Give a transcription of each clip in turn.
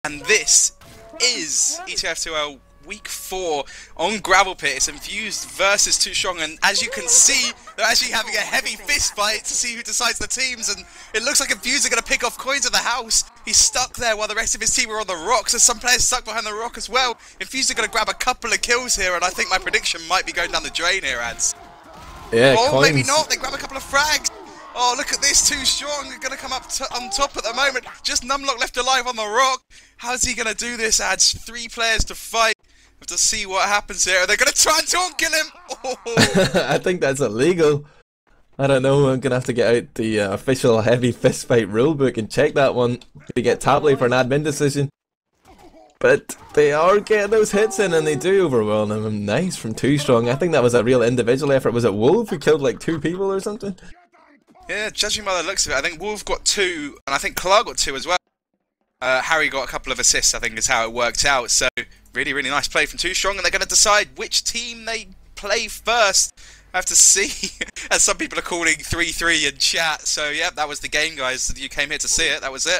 And this is ETF2L Week 4 on Gravelpit. It's Infused versus 2stroNg, and as you can see, they're actually having a heavy fist fight to see who decides the teams, and it looks like Infused are going to pick off Coinz at the house. He's stuck there while the rest of his team are on the rock, so some players stuck behind the rock as well. Infused are going to grab a couple of kills here, and I think my prediction might be going down the drain here, Ads. Yeah, oh, Coinz. Maybe not. They grab a couple of frags. Oh, look at this, 2stroNg are going to come up on top at the moment. Just numlocked left alive on the rock. How's he going to do this, Ads? 3 players to fight. Have to see what happens here. They're going to try and taunt kill him. Oh. I think that's illegal. I don't know, I'm going to have to get out the official heavy fistfight rulebook and check that one to get tapped for an admin decision. But they are getting those hits in, and they do overwhelm them. Nice from 2stroNg. I think that was a real individual effort. Was it wolV who killed like 2 people or something? Yeah, judging by the looks of it, I think wolV got 2, and I think KLar got 2 as well. Harry got a couple of assists, I think is how it worked out. So, really, really nice play from 2stroNg, and they're going to decide which team they play first. I have to see, as some people are calling 3-3 in chat. So, yeah, that was the game, guys. You came here to see it. That was it.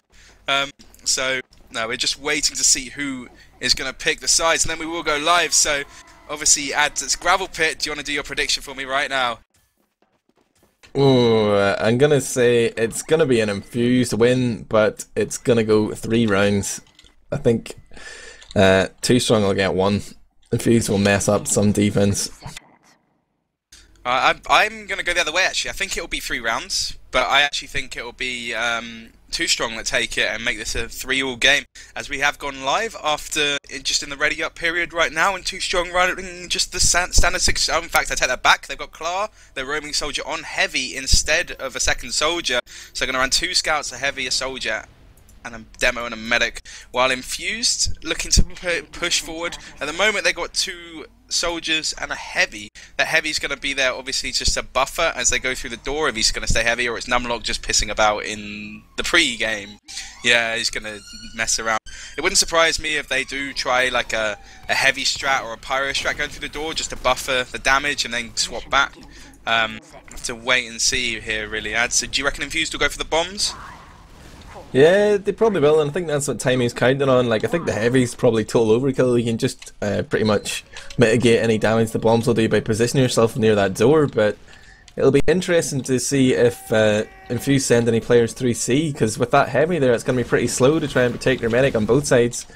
So, no, we're just waiting to see who is going to pick the sides, and then we will go live. So, obviously, it's Gravelpit. Do you want to do your prediction for me right now? Ooh, I'm gonna say it's gonna be an Infused win, but it's gonna go 3 rounds. I think 2stroNg will get 1. Infused will mess up some defense. I'm gonna go the other way actually. I think it will be 3 rounds, but I actually think it will be 2stroNg that take it and make this a 3-all game, as we have gone live after just in the ready up period right now, and 2stroNg running just the standard 6. In fact, I take that back. They've got KLar, their roaming soldier, on heavy instead of a second soldier, so they're going to run 2 scouts, a heavy, a soldier, and a demo and a medic, while Infused looking to push forward. At the moment, they've got 2 soldiers and a heavy. That heavy's going to be there, obviously, just a buffer as they go through the door, if he's going to stay heavy, or it's numlocked just pissing about in the pre-game. Yeah, he's going to mess around. It wouldn't surprise me if they do try like a heavy strat or a pyro strat going through the door, just to buffer the damage and then swap back. Have to wait and see here, really, Ad. So do you reckon Infused will go for the bombs? Yeah, they probably will, and I think that's what Taimou's counting on. Like, I think the heavy's probably total overkill. You can just pretty much mitigate any damage the bombs will do by positioning yourself near that door, but it'll be interesting to see if Infused send any players through C, because with that heavy there, it's going to be pretty slow to try and protect your medic on both sides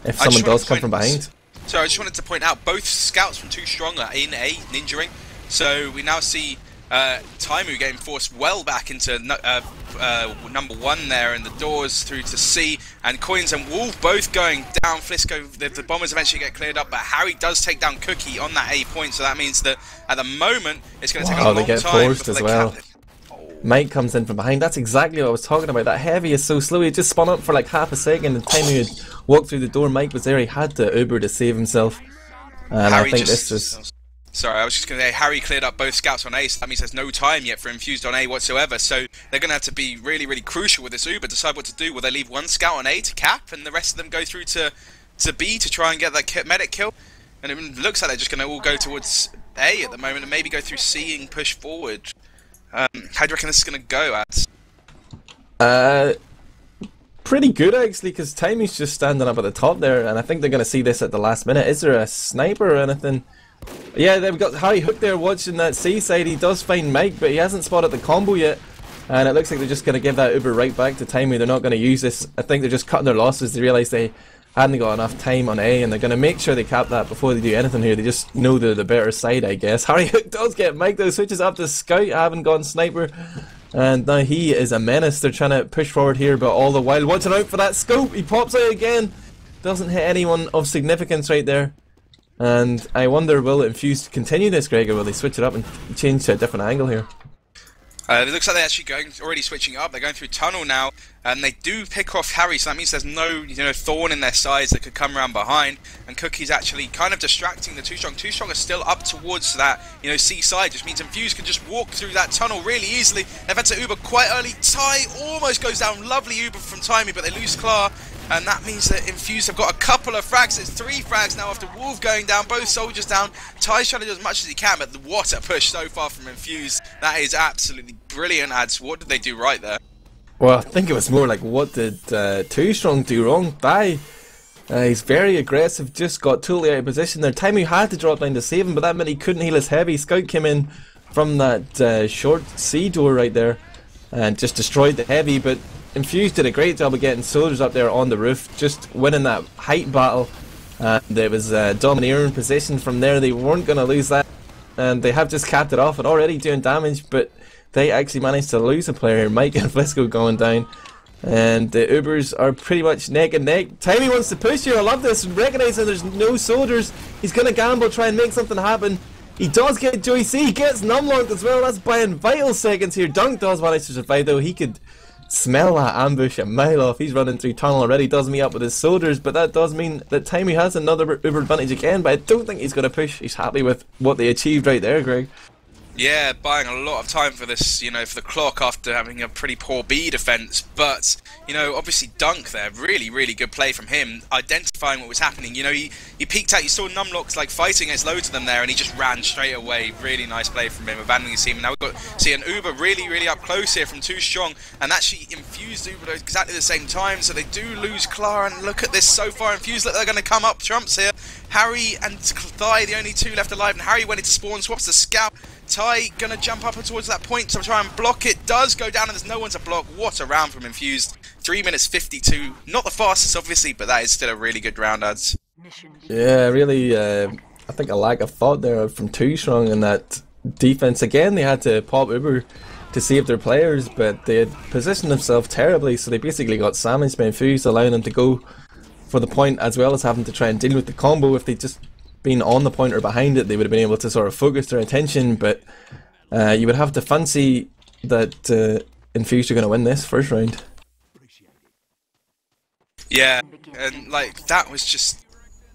if someone does come from behind. So I just wanted to point out, both scouts from 2stroNg are in A, ninjaing, so we now see Taimou getting forced well back into number 1 there, and the doors through to C, and Coinz and wolV both going down. Flisko, the bombers eventually get cleared up, but Harry does take down cookye on that A point, so that means that at the moment it's going to take a long time. They get forced as well. Mike comes in from behind. That's exactly what I was talking about. That heavy is so slow. He just spun up for like half a second, and the time he had walked through the door, Mike was there. He had to Uber to save himself, and Harry I think this is... Sorry, I was just going to say, Harry cleared up both scouts on A, so that means there's no time yet for Infused on A whatsoever, so they're going to have to be really, really crucial with this Uber, decide what to do. Will they leave 1 scout on A to cap, and the rest of them go through to B to try and get that medic kill? And it looks like they're just going to all go towards A at the moment, and maybe go through C and push forward. How do you reckon this is going to go, Ads? Pretty good, actually, because Taimou's just standing up at the top there, and I think they're going to see this at the last minute. Is there a sniper or anything? Yeah, they've got HarryHook there watching that C side. He does find Mike, but he hasn't spotted the combo yet. And it looks like they're just going to give that Uber right back to Taimou. They're not going to use this. I think they're just cutting their losses. They realise they hadn't got enough time on A, and they're going to make sure they cap that before they do anything here. They just know they're the better side, I guess. HarryHook does get Mike, though. Switches up to Scout. Haven't gone Sniper. And now he is a menace. They're trying to push forward here, but all the while watching out for that scope. He pops out again. Doesn't hit anyone of significance right there. And I wonder, will Infused continue this, Greg, or will they switch it up and change to a different angle here? It looks like they're actually already switching up. They're going through tunnel now, and they do pick off Harry, so that means there's no thorn in their sides that could come around behind. And cookye's actually kind of distracting the 2stroNg. 2stroNg are still up towards that C side, which means Infused can just walk through that tunnel really easily. They've had to Uber quite early. Ty almost goes down. Lovely Uber from Taimou, but they lose KLar. And that means that Infused have got a couple of frags. It's 3 frags now after wolV going down, both soldiers down. Ty's trying to do as much as he can, but what a push so far from Infused. That is absolutely brilliant, Ads. What did they do right there? Well, I think it was more like, what did 2stroNg do wrong? Die. He's very aggressive, just got totally out of position there. Taimou had to drop down to save him, but that meant he couldn't heal his heavy. Scout came in from that short C door right there and just destroyed the heavy, but Infused did a great job of getting soldiers up there on the roof, just winning that height battle. And it was domineering position from there. They weren't going to lose that, and they have just capped it off and already doing damage, but they actually managed to lose a player. Mike and Flisko going down, and the Ubers are pretty much neck and neck. Taimou wants to push here. I love this, recognizing there's no soldiers. He's going to gamble, try and make something happen. He does get JoeyC, he gets numlocked as well. That's buying vital seconds here. Dunc does manage to survive though. He could smell that ambush a mile off. He's running through tunnel already, does meet up with his soldiers, but that does mean that Taimou has another Uber advantage again, but I don't think he's going to push. He's happy with what they achieved right there, Greg. Yeah, buying a lot of time for this, you know, for the clock after having a pretty poor B defense. But, you know, obviously Dunc there, really, really good play from him, identifying what was happening. You know, he peeked out, you saw numlocked like fighting against loads of them there, and he just ran straight away. Really nice play from him, abandoning his team. And now we've got see an Uber really, really up close here from 2stroNg, and actually Infused Uber at exactly the same time, so they do lose KLar. And look at this so far, Infused look, they're going to come up trumps here. Harry and Thai, the only two left alive, and Harry went into spawn, swaps the scout. Ty gonna jump up towards that point to try and block it. Does go down and there's no one to block. What a round from Infused. 3 minutes 52. Not the fastest obviously, but that is still a really good round, ads. Yeah, really, I think a lack of thought there from 2stroNg in that defense. Again, they had to pop Uber to save their players, but they had positioned themselves terribly, so they basically got sandwiched by Infused, allowing them to go for the point as well as having to try and deal with the combo. If they just been on the point or behind it, they would have been able to sort of focus their attention, but you would have to fancy that Infused are going to win this first round. Yeah, and like that was just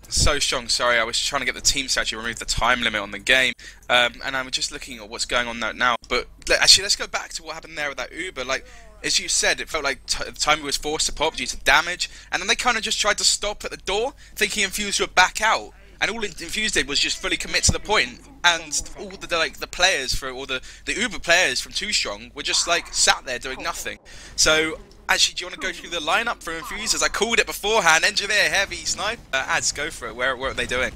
so strong. Sorry, I was trying to get the team to actually remove the time limit on the game, and I'm just looking at what's going on now. But actually, let's go back to what happened there with that Uber. Like, as you said, it felt like Taimou was forced to pop due to damage, and then they kind of just tried to stop at the door, thinking Infused would back out. And all Infused did was just fully commit to the point, and all the players for all the Uber players from 2stroNg were just like sat there doing nothing. So actually, do you want to go through the lineup for Infused? As I called it beforehand, engineer, heavy, sniper, ads, go for it. What are they doing?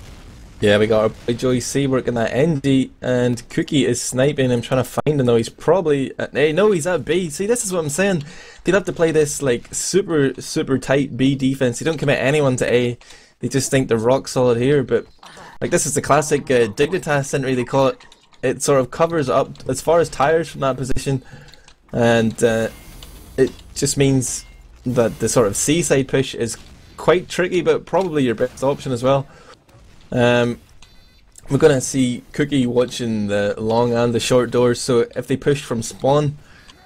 Yeah, we got our boy JoeyC working that NG, and Cookye is sniping. I'm trying to find him though. He's probably no, he's at B. See, this is what I'm saying. They'd have to play this like super tight B defense. They don't commit anyone to A. They just think they're rock solid here, but like this is the classic Dignitas sentry, they call it. It sort of covers up as far as tires from that position, and it just means that the sort of seaside push is quite tricky, but probably your best option as well. We're going to see Cookye watching the long and the short doors, so if they push from spawn,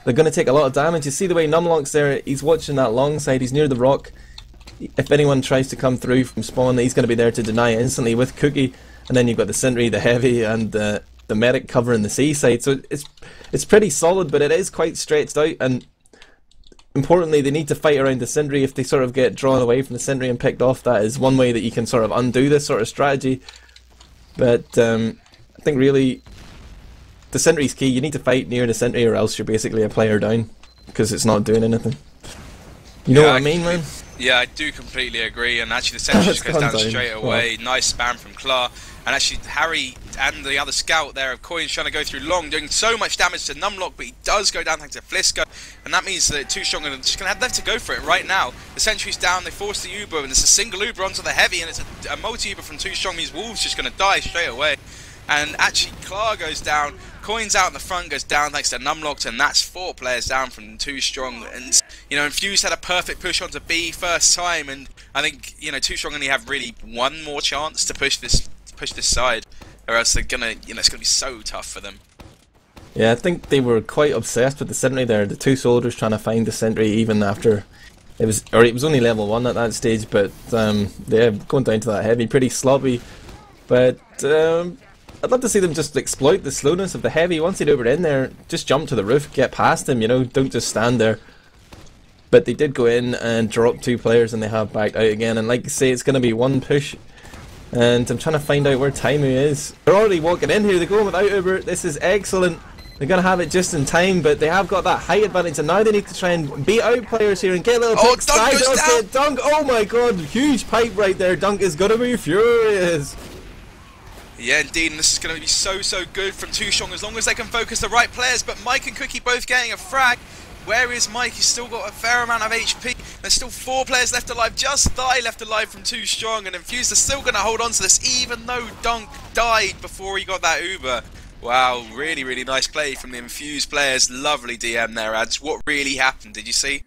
they're going to take a lot of damage. You see the way numlock's there, he's watching that long side, he's near the rock. If anyone tries to come through from spawn, he's going to be there to deny it instantly with Cookye, and then you've got the sentry, the heavy, and the medic covering the seaside. So it's pretty solid, but it is quite stretched out, and importantly, they need to fight around the sentry. If they sort of get drawn away from the sentry and picked off, that is one way that you can sort of undo this sort of strategy. But I think really the sentry's key. You need to fight near the sentry, or else you're basically a player down, because it's not doing anything. You know what I mean, man? Yeah, I do completely agree, and actually the sentry just goes down straight away. Nice spam from KLar, and actually Harry and the other scout there of Coinz trying to go through long, doing so much damage to numlocked, but he does go down thanks to Flisko, and that means that 2stroNg are just going to have left to go for it right now. The sentry's down, they force the Uber, and it's a single Uber onto the heavy, and it's a multi-Uber from 2stroNg, means wolVEEEEEEEEEEE's just going to die straight away. And actually KLar goes down, Coinz out in the front goes down thanks to numlocked, and that's 4 players down from 2stroNg. And you know, Infused had a perfect push onto B first time, and I think, you know, 2stroNg only have really one more chance to push this side, or else they're gonna, you know, it's gonna be so tough for them. Yeah, I think they were quite obsessed with the sentry there. The 2 soldiers trying to find the sentry even after it was only level 1 at that stage, but yeah, going down to that heavy, pretty sloppy. But I'd love to see them just exploit the slowness of the heavy. Once they'd over in there, just jump to the roof, get past him, you know, don't just stand there. But they did go in and drop 2 players, and they have backed out again. And like I say, it's going to be one push. And I'm trying to find out where Taimou is. They're already walking in here, they're going without Uber. This is excellent. They're going to have it just in time, but they have got that height advantage, and now they need to try and beat out players here and get a little pick. Dunc goes down. Dunc, oh my god, huge pipe right there. Dunc is going to be furious. Yeah, indeed, and this is going to be so good from 2stroNg as long as they can focus the right players. But Mike and Cookye both getting a frag. Where is Mike? He's still got a fair amount of HP. There's still 4 players left alive. Just Thigh left alive from 2stroNg, and Infused is still going to hold on to this, even though Dunc died before he got that Uber. Wow, really nice play from the Infused players. Lovely DM there, Ads. What really happened? Did you see?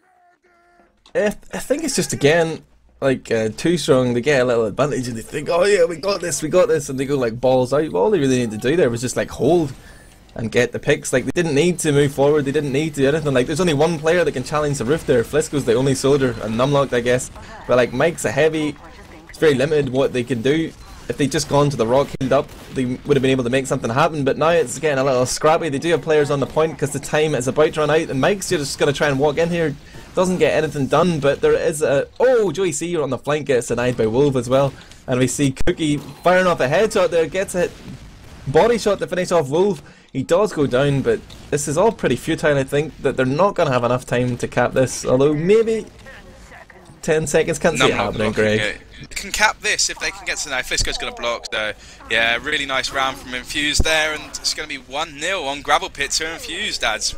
I think it's just, again, like 2stroNg, they get a little advantage and they think, oh yeah, we got this, and they go like balls out. Well, all they really needed to do there was just like hold and get the picks. Like, they didn't need to move forward, they didn't need to do anything. Like, there's only one player that can challenge the roof there. Flisko's the only soldier, and numlocked, I guess. But like, Mike's a heavy, it's very limited what they can do. If they'd just gone to the rock, healed up, they would have been able to make something happen. But now it's getting a little scrappy. They do have players on the point because the time is about to run out, and Mike's just going to try and walk in here. Doesn't get anything done, but there is a... Oh, JoeyC on the flank gets denied by wolV as well. And we see Cookye firing off a headshot there, gets a body shot to finish off wolV. He does go down, but this is all pretty futile. I think that they're not going to have enough time to cap this, although maybe 10 seconds. Can't see it happening, Greg. Can cap this if they can get to now. Flisko's going to block, so yeah, really nice round from Infused there, and it's going to be 1-0 on Gravelpit to Infused. That's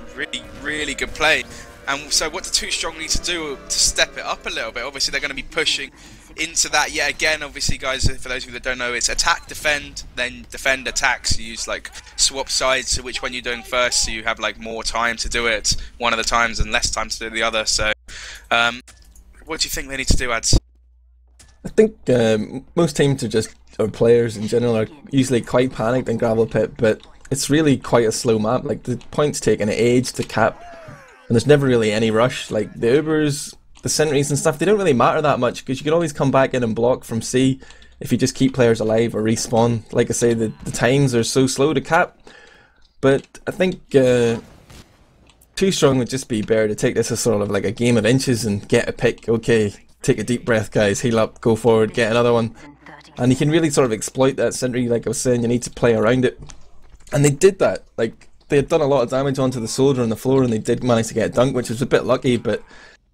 really good play. And so what do 2stroNg need to do to step it up a little bit? Obviously they're going to be pushing into that yet again. Obviously, guys, for those of you that don't know, it's attack, defend, then defend, attack. So you use like swap sides to which one you're doing first, so you have like more time to do it one of the times and less time to do the other. So what do you think they need to do, Ads? I think most teams or players in general are usually quite panicked in Gravelpit, but it's really quite a slow map. Like, the points take an age to cap, and there's never really any rush. Like, the Ubers, the sentries and stuff, they don't really matter that much, because you can always come back in and block from C if you just keep players alive or respawn. Like I say, the times are so slow to cap, but I think 2stroNg would just be better to take this as sort of like a game of inches and get a pick. Okay, take a deep breath, guys, heal up, go forward, get another one. And you can really sort of exploit that sentry. Like I was saying, you need to play around it. And they did that. Like, they had done a lot of damage onto the soldier on the floor, and they did manage to get a dunk, which was a bit lucky, but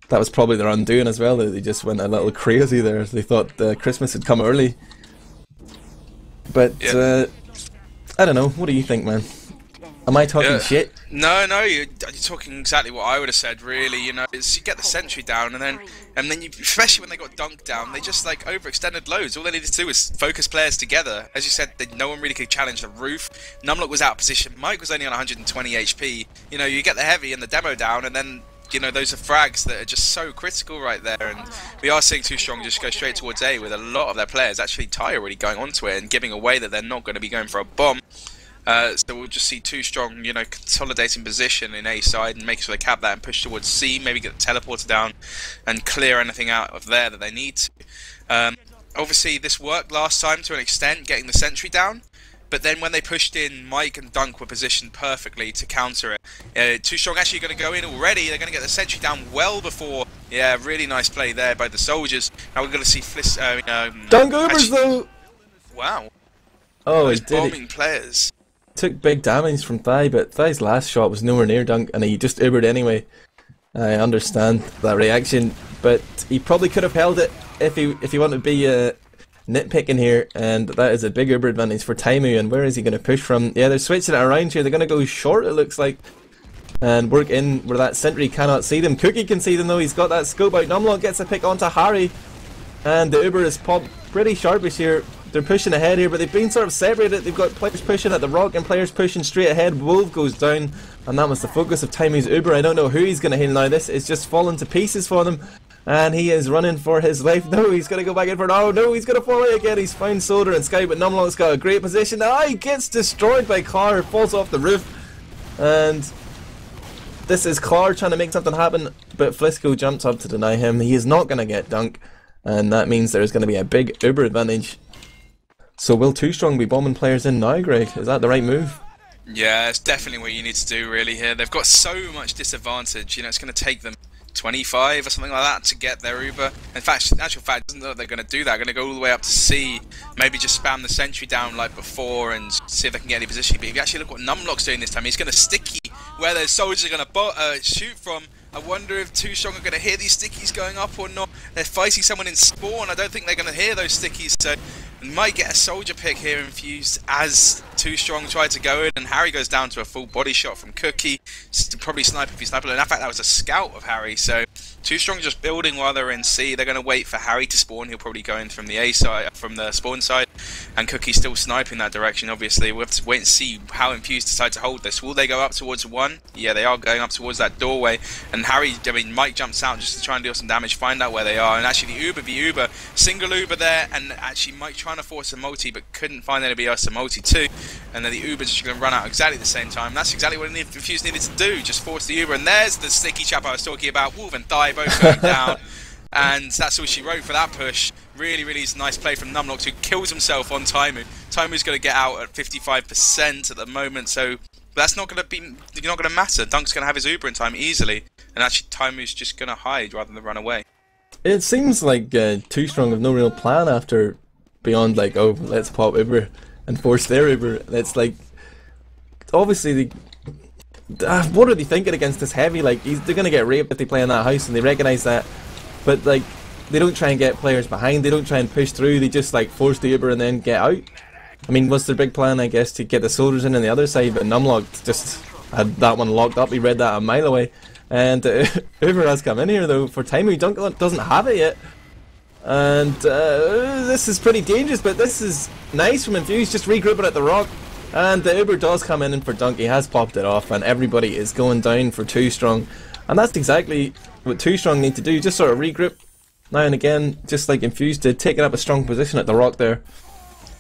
that was probably their undoing as well. They just went a little crazy there. They thought Christmas had come early. But, I don't know. What do you think, man? Am I talking shit? No, you're talking exactly what I would have said, really. You know, is you get the sentry down, and then you, especially when they got dunked down, they just like overextended loads. All they needed to do was focus players together. As you said, no one really could challenge the roof. Numlocked was out of position. Mike was only on 120 HP. You know, you get the heavy and the demo down, and then, you know, those are frags that are just so critical right there. And we are seeing 2stroNg just go straight towards A with a lot of their players. Actually, Ty already going onto it and giving away that they're not going to be going for a bomb. So we'll just see 2stroNg, you know, consolidating position in A side and making sure they cap that and push towards C, maybe get the teleporter down and clear anything out of there that they need to. Obviously, this worked last time to an extent, getting the sentry down, but then when they pushed in, Mike and Dunc were positioned perfectly to counter it. 2stroNg actually going to go in already. They're going to get the sentry down well before. Yeah, really nice play there by the soldiers. Now we're going to see Dunc Ubers though! Wow. Oh, those it did. bombing players. Took big damage from Thigh, but Thigh's last shot was nowhere near Dunc, and he just Ubered anyway. I understand that reaction, but he probably could have held it if he wanted to be nitpicking here, and that is a big Uber advantage for Taimou. And where is he going to push from? Yeah, they're switching it around here. They're going to go short, it looks like, and work in where that sentry cannot see them. Cookye can see them though. He's got that scope out. Numlocked gets a pick onto Harry, and the Uber is popped pretty sharpish here. They're pushing ahead here, but they've been sort of separated. They've got players pushing at the rock and players pushing straight ahead. wolV goes down, and that was the focus of Taimou's Uber. I don't know who he's going to heal now. This is just falling to pieces for them, and he is running for his life. No, he's going to go back in for it. Oh no, he's going to fall out again. He's found Soldier and Sky, but Numlocked's got a great position. Ah, he gets destroyed by KLar, falls off the roof, and this is KLar trying to make something happen, but Flisko jumps up to deny him. He is not going to get Dunc, and that means there's going to be a big Uber advantage. So will 2stroNg be bombing players in now, Greg? Is that the right move? Yeah, it's definitely what you need to do really here. They've got so much disadvantage, you know, it's going to take them 25 or something like that to get their Uber. In fact, in actual fact, it doesn't look like they're going to do that. They're going to go all the way up to C, maybe just spam the sentry down like before and see if they can get any position. But if you actually look what numlock's doing this time, he's going to sticky where those soldiers are going to shoot from. I wonder if 2stroNg are going to hear these stickies going up or not. They're fighting someone in spawn. I don't think they're going to hear those stickies, so we might get a soldier pick here Infused as 2stroNg tried to go in, and Harry goes down to a full body shot from Cookye. Probably snipe if he's sniper. In fact, that was a scout of Harry, so 2stroNg just building while they're in C. They're going to wait for Harry to spawn. He'll probably go in from the A side, from the spawn side, and Cookie's still sniping that direction. Obviously, we'll have to wait and see how Infused decide to hold this. Will they go up towards 1? Yeah, they are going up towards that doorway, and Harry, I mean, Mike jumps out just to try and deal some damage, find out where they are, and actually the Uber, single Uber there, and actually Mike trying to force a multi, but couldn't find anybody else to multi too, and then the Uber's just going to run out exactly at the same time. That's exactly what Infused needed to do, just force the Uber, and there's the sticky chap I was talking about, Wolf and Die both going down, and that's all she wrote for that push. Really, really nice play from numlocked, who kills himself on Taimou. Taimou's going to get out at 55% at the moment, so that's not going to matter. Dunc's going to have his Uber in time easily, and actually Taimou's just going to hide rather than run away. It seems like 2stroNg have no real plan after beyond like, oh, let's pop Uber and force their Uber. It's like, obviously, what are they thinking against this heavy? Like, they're going to get raped if they play in that house, and they recognise that. But like, they don't try and get players behind, they don't try and push through, they just like force the Uber and then get out. I mean, was their big plan, I guess, to get the soldiers in on the other side, but numlocked just had that one locked up. He read that a mile away. And Uber has come in here though for Taimou. Dunc doesn't have it yet. And this is pretty dangerous, but this is nice from Infused, just regrouping at the rock. And the Uber does come in for Dunc. He has popped it off, and everybody is going down for 2stroNg. And that's exactly what 2stroNg need to do, just sort of regroup now and again, just like Infused did, taking up a strong position at the rock there.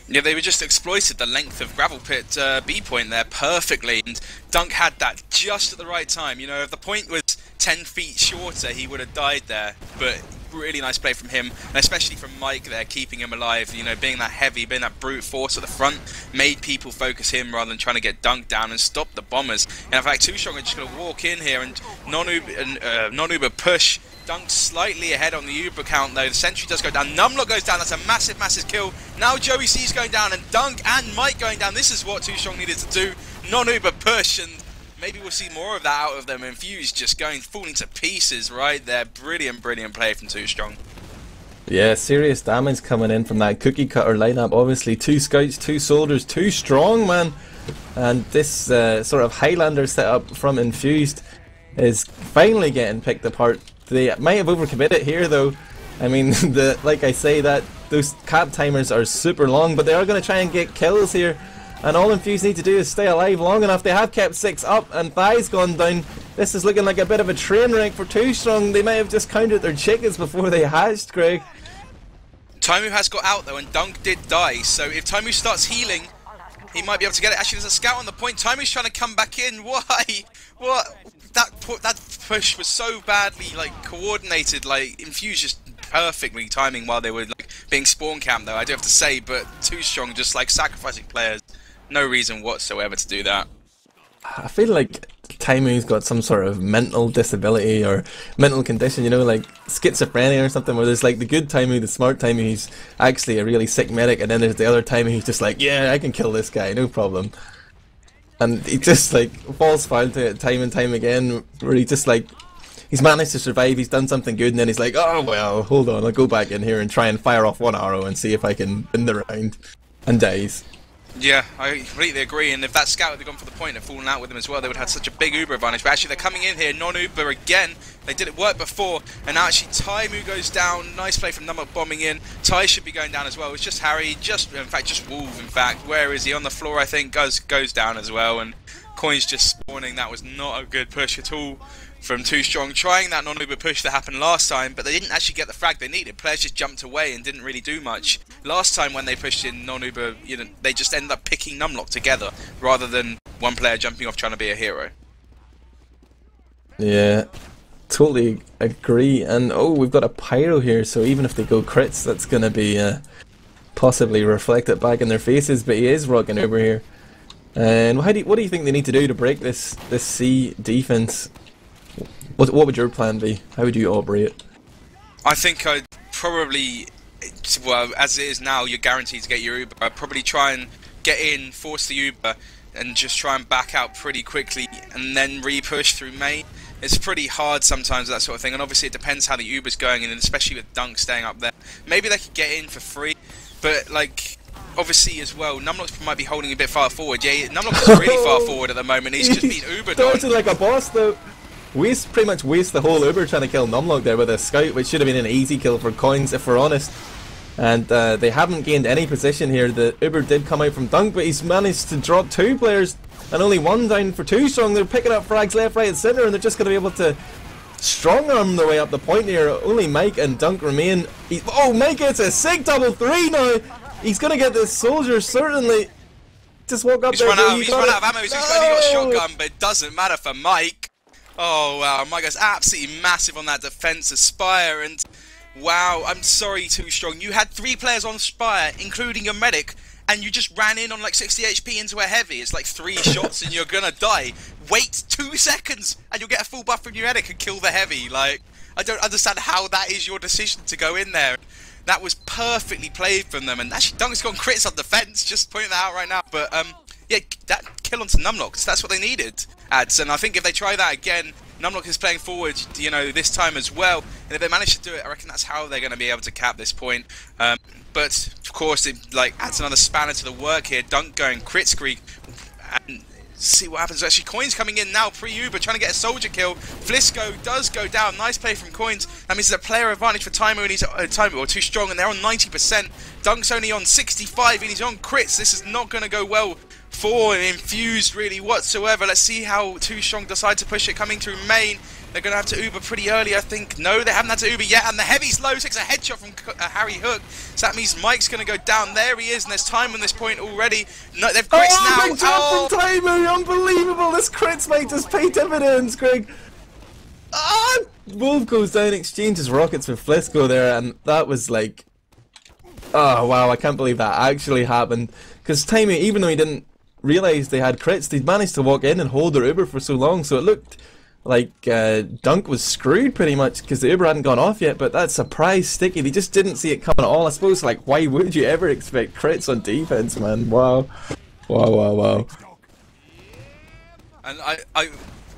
Yeah, they were just exploited the length of Gravelpit B point there perfectly, and Dunc had that just at the right time. You know, if the point was 10 feet shorter, he would have died there, but really nice play from him, and especially from Mike there, keeping him alive. You know, being that heavy, being that brute force at the front, made people focus him rather than trying to get Dunc down and stop the bombers. And in fact, 2stroNg are just going to walk in here and non-Uber push. Dunc slightly ahead on the Uber count though. The sentry does go down. Numlocked goes down. That's a massive, massive kill. Now JoeyC's going down, and Dunc and Mike going down. This is what 2stroNg needed to do. Non-Uber push, and maybe we'll see more of that out of them. Infused just falling to pieces right there. Brilliant, brilliant play from 2stroNg. Yeah, serious damage coming in from that cookie cutter lineup. Obviously, 2 scouts, 2 soldiers, 2stroNg, man. And this sort of Highlander setup from Infused is finally getting picked apart. They might have overcommitted here though. I mean, like I say, that those cap timers are super long, but they are going to try and get kills here. And all Infused need to do is stay alive long enough. They have kept 6 up, and Thigh's gone down. This is looking like a bit of a train wreck for 2stroNg. They might have just counted their chickens before they hatched, Greg. Taimou has got out though, and Dunc did die, so if Taimou starts healing, he might be able to get it. Actually, there's a scout on the point. Taimou's trying to come back in. Why? What? That push was so badly like coordinated. Like Infused just perfectly timing while they were like being spawn camped though, I do have to say. But 2stroNg just like sacrificing players. No reason whatsoever to do that. I feel like Taimou's got some sort of mental disability or mental condition, you know, like schizophrenia or something, where there's like the good Taimou, the smart Taimou, he's actually a really sick medic, and then there's the other Taimou who's just like, yeah, I can kill this guy, no problem. And he just like falls foul to it time and time again, where he just like, he's managed to survive, he's done something good, and then he's like, oh well, hold on, I'll go back in here and try and fire off 1 arrow and see if I can win the round, and dies. Yeah, I completely agree, and if that scout had gone for the point and fallen out with him as well, they would have had such a big Uber advantage. But actually they're coming in here, non-Uber again. They did it work before, and now actually Taimou goes down. Nice play from numlocked bombing in. Tai should be going down as well. It's just Harry, just wolV, in fact. Where is he? On the floor, I think, goes down as well, and Coinz just spawning. That was not a good push at all from 2stroNg, trying that non-Uber push that happened last time, but they didn't actually get the frag they needed. Players just jumped away and didn't really do much. Last time when they pushed in non-Uber, you know, they just ended up picking numlocked together rather than one player jumping off trying to be a hero. Yeah, totally agree. And oh, we've got a pyro here, so even if they go crits, that's going to be possibly reflected back in their faces, but he is rocking Uber here. And what do you think they need to do to break this C defense? What would your plan be? How would you operate? I think I'd probably, well, as it is now, you're guaranteed to get your Uber. I'd probably try and get in, force the Uber, and just try and back out pretty quickly, and then re-push through main. It's pretty hard sometimes, that sort of thing, and obviously it depends how the Uber's going, and especially with dunc staying up there. Maybe they could get in for free, but like, obviously as well, numlocked might be holding a bit far forward. Yeah, numlocked is really far forward at the moment. He's just been Ubered on. Started like a boss though. Pretty much waste the whole Uber trying to kill numlocked there with a scout, which should have been an easy kill for Coinz if we're honest. And they haven't gained any position here. The Uber did come out from dunc, but he's managed to drop 2 players and only 1 down for 2stroNg. They're picking up frags left, right and centre, and they're just going to be able to strong arm their way up the point here. Only Mike and dunc remain. Oh, Mike gets a sick double 3 now. He's going to get this soldier, certainly. Just walk up there. He's run out of ammo. He's only got shotgun, but it doesn't matter for Mike. Oh, wow. Mike goes absolutely massive on that defense of Spire, and wow, I'm sorry, 2stroNg. You had 3 players on Spire, including your medic, and you just ran in on like 60 HP into a heavy. It's like 3 shots and you're gonna die. Wait 2 seconds and you'll get a full buff from your medic and kill the heavy. Like, I don't understand how that is your decision to go in there. That was perfectly played from them, and actually dunc's got crits on defense, just pointing that out right now. But yeah, that kill onto numlocked, that's what they needed, ads. And I think if they try that again, numlocked is playing forward, you know, this time as well, and if they manage to do it, I reckon that's how they're going to be able to cap this point. But of course, it like adds another spanner to the work here. Dunc going crit streak, and see what happens. Actually, Coinz coming in now, pre-Uber, trying to get a soldier kill. Flisko does go down. Nice play from Coinz. That means there's a player advantage for Taimou, and he's Taimou, or 2stroNg, and they're on 90%. Dunc's only on 65, and he's on crits. This is not going to go well for Infused really whatsoever. Let's see how 2stroNg decide to push it coming through main. They're going to have to Uber pretty early, I think. No, they haven't had to Uber yet, and the heavy's low, takes a headshot from HarryHook. So that means Mike's going to go down. There he is, and there's time on this point already. No, they've crits now. Big drop from Taimou, unbelievable. This crits might just pay dividends, Greg. Wolf goes down, exchanges rockets with Flisko there, and that was like, oh wow, I can't believe that actually happened. Because Taimou, even though he didn't realise they had crits, they'd managed to walk in and hold their Uber for so long, so it looked like dunc was screwed pretty much because the Uber hadn't gone off yet. But that surprise sticky, they just didn't see it coming at all. I suppose, like, why would you ever expect crits on defense, man? Wow. And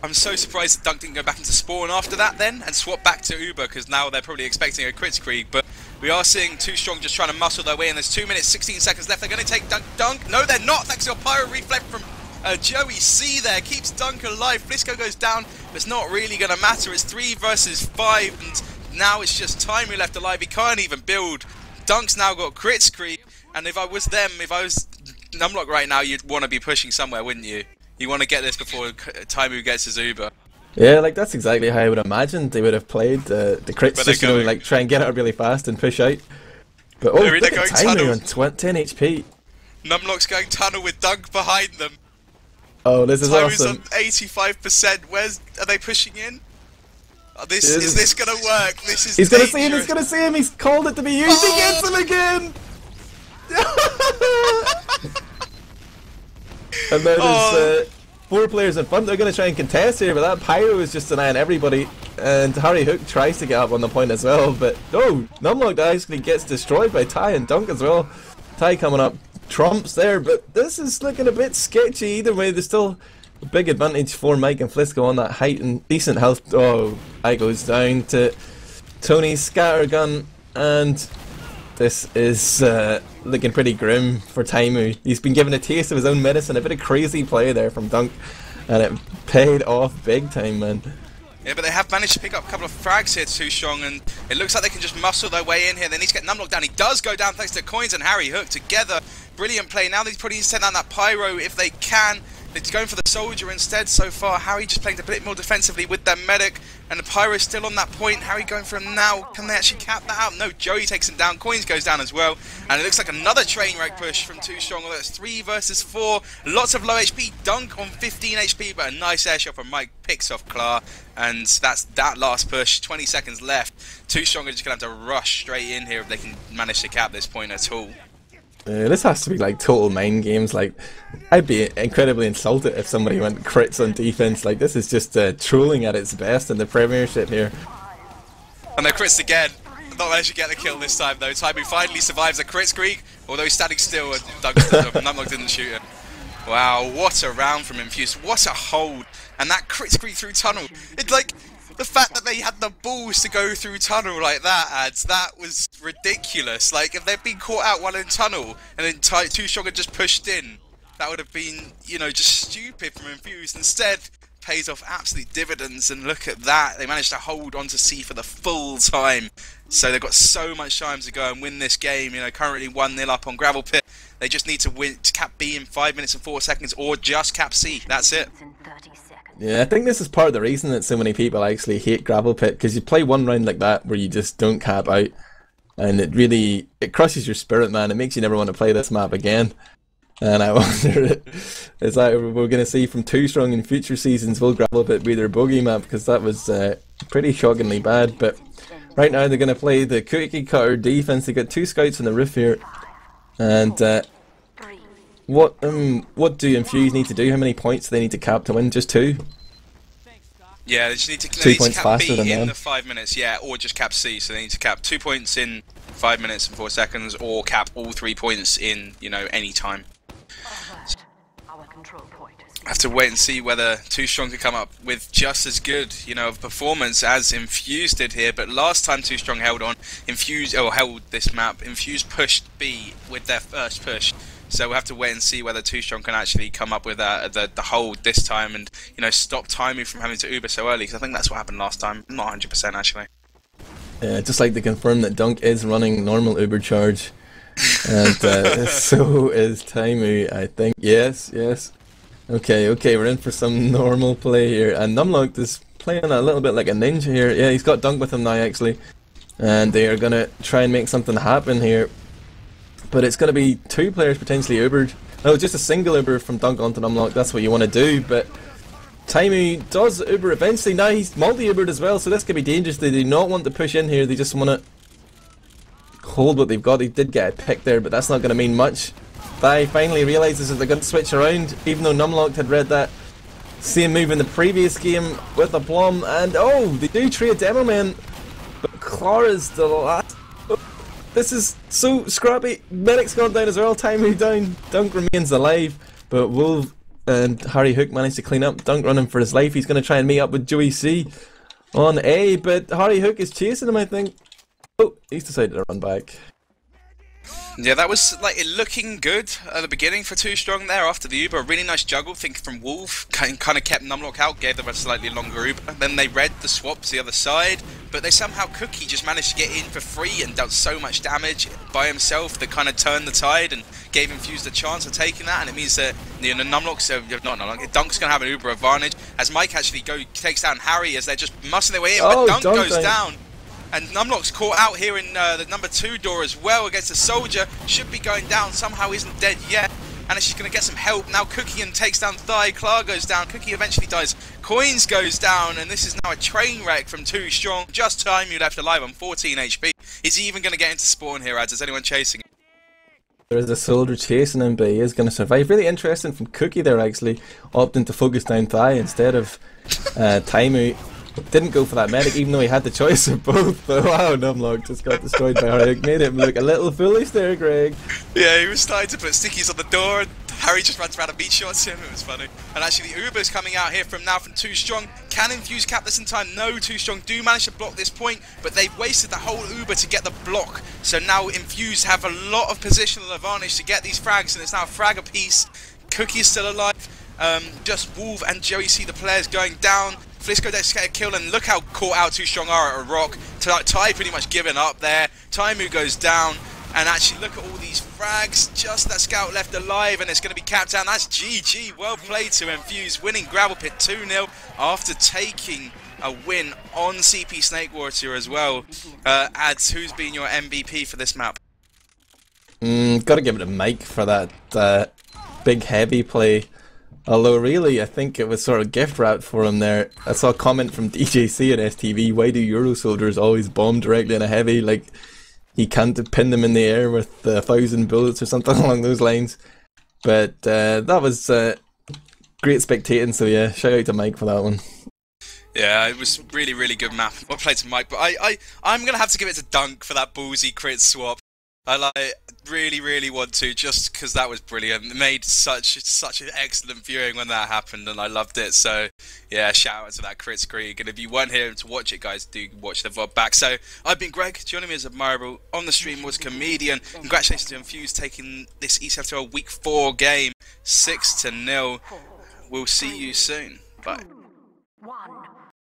I'm so surprised that dunc didn't go back into spawn after that then and swap back to Uber, because now they're probably expecting a crits creek. But we are seeing 2stroNg just trying to muscle their way in. There's 2 minutes 16 seconds left. They're going to take dunc. No, they're not, thanks to a pyro reflect from JoeyC there. Keeps dunc alive. Flisko goes down, but it's not really going to matter. It's 3 versus 5, and now it's just Taimou left alive. He can't even build. Dunc's now got crits creep, and if I was numlocked right now, you'd want to be pushing somewhere, wouldn't you? You want to get this before Taimou gets his Uber. Yeah, like that's exactly how I would imagine they would have played the crits, just, you know, like try and get it really fast and push out. But oh, look at Taimou on 10 HP. Numlocked's going tunnel with dunc behind them. Oh, this is Taimou's awesome. on 85%. Are they pushing in? Is this gonna work? This is. He's gonna see him. He's gonna see him. He's called it to be used. He gets him again. And then there's 4 players in front. They're going to try and contest here, but that pyro is just denying everybody. And HarryHook tries to get up on the point as well, but no, numlocked actually gets destroyed by Ty and dunc as well. Ty coming up trumps there, but this is looking a bit sketchy either way. There's still a big advantage for Mike and Flisko on that height and decent health. Oh, I goes down to Tony's scattergun, and this is looking pretty grim for Taimou. He's been given a taste of his own medicine. A bit of crazy play there from dunc, and it paid off big time, man. Yeah, but they have managed to pick up a couple of frags here, 2stroNg, and it looks like they can just muscle their way in here. They need to get numlocked down. He does go down thanks to Coinz and HarryHook together. Brilliant play. Now they probably need to send down that pyro if they can. They're going for the soldier instead so far. Harry just playing a bit more defensively with their medic, and the pyro's still on that point. Harry going for him now. Can they actually cap that out? No, Joey takes him down. Coinz goes down as well, and it looks like another train wreck push from 2stroNg. Although it's 3 versus 4. Lots of low HP. Dunc on 15 HP, but a nice airshot from Mike picks off KLar, and that's that last push. 20 seconds left. 2stroNg are just gonna have to rush straight in here if they can manage to cap this point at all. This has to be like total mind games. Like, I'd be incredibly insulted if somebody went crits on defense. Like, this is just trolling at its best in the Premiership here. And they crits again. Not managed to get the kill this time though. Taimou finally survives a crit streak, although he's standing still and numlocked didn't shoot him. Wow, what a round from Infused. What a hold. And that crit streak through tunnel. It's like the fact that they had the balls to go through tunnel like that, adds, that was ridiculous. Like, if they'd been caught out while in tunnel and then 2stroNg had just pushed in, that would have been, you know, just stupid from Infused. Instead, pays off absolute dividends, and look at that. They managed to hold on to C for the full time. So they've got so much time to go and win this game. You know, currently 1-0 up on Gravelpit. They just need to win to cap B in 5 minutes and 4 seconds, or just cap C. That's it. Yeah, I think this is part of the reason that so many people actually hate Gravelpit, because you play one round like that where you just don't cap out, and it crushes your spirit, man. It makes you never want to play this map again. And I wonder, is that we're going to see from 2stroNg in future seasons? Will Gravelpit be their bogey map? Because that was pretty shockingly bad. But right now they're going to play the cookie cutter defense. They got 2 scouts on the roof here, and what do Infused need to do? How many points do they need to cap to win? Just 2? Yeah, they just need to, 2 points cap faster B than in them. the 5 minutes, yeah, or just cap C. So they need to cap 2 points in 5 minutes and 4 seconds, or cap all 3 points in, you know, any time. I have to wait and see whether 2stroNg can come up with just as good, you know, of performance as Infused did here. But last time 2stroNg held on, held this map, Infused pushed B with their first push. So we'll have to wait and see whether 2stroNg can actually come up with the hold this time, and, you know, stop Taimou from having to Uber so early, because I think that's what happened last time. I'm not 100% actually. Yeah, just like to confirm that dunc is running normal Uber charge, and so is Taimou, I think. Yes. Okay, we're in for some normal play here, and numlocked is playing a little bit like a ninja here. Yeah, he's got dunc with him now actually, and they are gonna try and make something happen here. But it's gonna be 2 players potentially Ubered. No, just a single Uber from dunc onto numlocked. That's what you want to do. But Taimou does Uber eventually. Now he's multi-Ubered as well, so this could be dangerous. They do not want to push in here. They just want to hold what they've got. He did get a pick there, but that's not going to mean much. Bai finally realises that they're going to switch around, even though numlocked had read that same move in the previous game with a plum. And oh, they do trade demo man, but KLar is the last. This is so scrappy. Medic's gone down as well. Taimou down. dunc remains alive, but wolVEEEEEEEEEE and HarryHook managed to clean up. dunc running for his life. He's going to try and meet up with JoeyC on A, but HarryHook is chasing him, I think. Oh, he's decided to run back. Yeah, that was like it looking good at the beginning for 2stroNg there after the Uber. A really nice juggle, thinking from wolVEEEEEEEE, kind of kept numlocked out, gave them a slightly longer Uber. Then they read the swap to the other side, but they somehow cookye just managed to get in for free and dealt so much damage by himself that kind of turned the tide and gave Infused a chance of taking that. And it means that, you know, numlocked, so not numlocked, dunc's gonna have an Uber advantage as Mike actually takes down Harry as they're just mussing their way in, but dunc goes down. And numlocked's caught out here in the number 2 door as well against a soldier. Should be going down, somehow isn't dead yet. And she's going to get some help. Now cookye and takes down Thigh. KLar goes down. Cookye eventually dies. Coinz goes down. And this is now a train wreck from 2stroNg. Just Taimou left alive on 14 HP. Is he even going to get into spawn here, ads? Is anyone chasing him? There is a soldier chasing him, but he is going to survive. Really interesting from cookye there, actually. Opting to focus down Thigh instead of Taimou. Didn't go for that medic, even though he had the choice of both. But wow, numlocked just got destroyed by HarryHook. Made him look a little foolish there, Greg. Yeah, he was starting to put stickies on the door, and Harry just runs around and beat shots him. It was funny. And actually, the Uber's coming out here from 2stroNg. Can Infused cap this in time? No, 2stroNg do manage to block this point, but they've wasted the whole Uber to get the block. So now Infused have a lot of positional advantage to get these frags, and it's now a frag apiece. cookye is still alive. Just wolVEEEEEEEEE and JoeyC, the players, going down. Flisko does get a kill, and look how caught out 2stroNg are at a rock. Ty pretty much giving up there. Taimou goes down, and actually look at all these frags. Just that scout left alive, and it's going to be capped down. That's GG. Well played to Infused, winning Gravelpit 2-0 after taking a win on CP Snakewater as well. Ads, who's been your MVP for this map? Gotta give it to Mike for that big heavy play. Although really, I think it was sort of gift wrapped for him there. I saw a comment from DJC at STV, why do Euro soldiers always bomb directly in a heavy? Like, he can't pin them in the air with 1,000 bullets or something along those lines. But that was great spectating, so yeah, shout out to Mike for that one. Yeah, it was really, really good map. Well played to Mike, but I'm going to have to give it to Dunc for that ballsy crit swap. I really, really want to, just because that was brilliant. It made such an excellent viewing when that happened, and I loved it. So, yeah, shout out to that crit screak. And if you weren't here to watch it, guys, do watch the VOD back. So, I've been Greg. Joining me as Admirable on the stream was Comedian. Congratulations to Infused taking this ETF2L Week 4 game 6-0. We'll see you soon. Bye.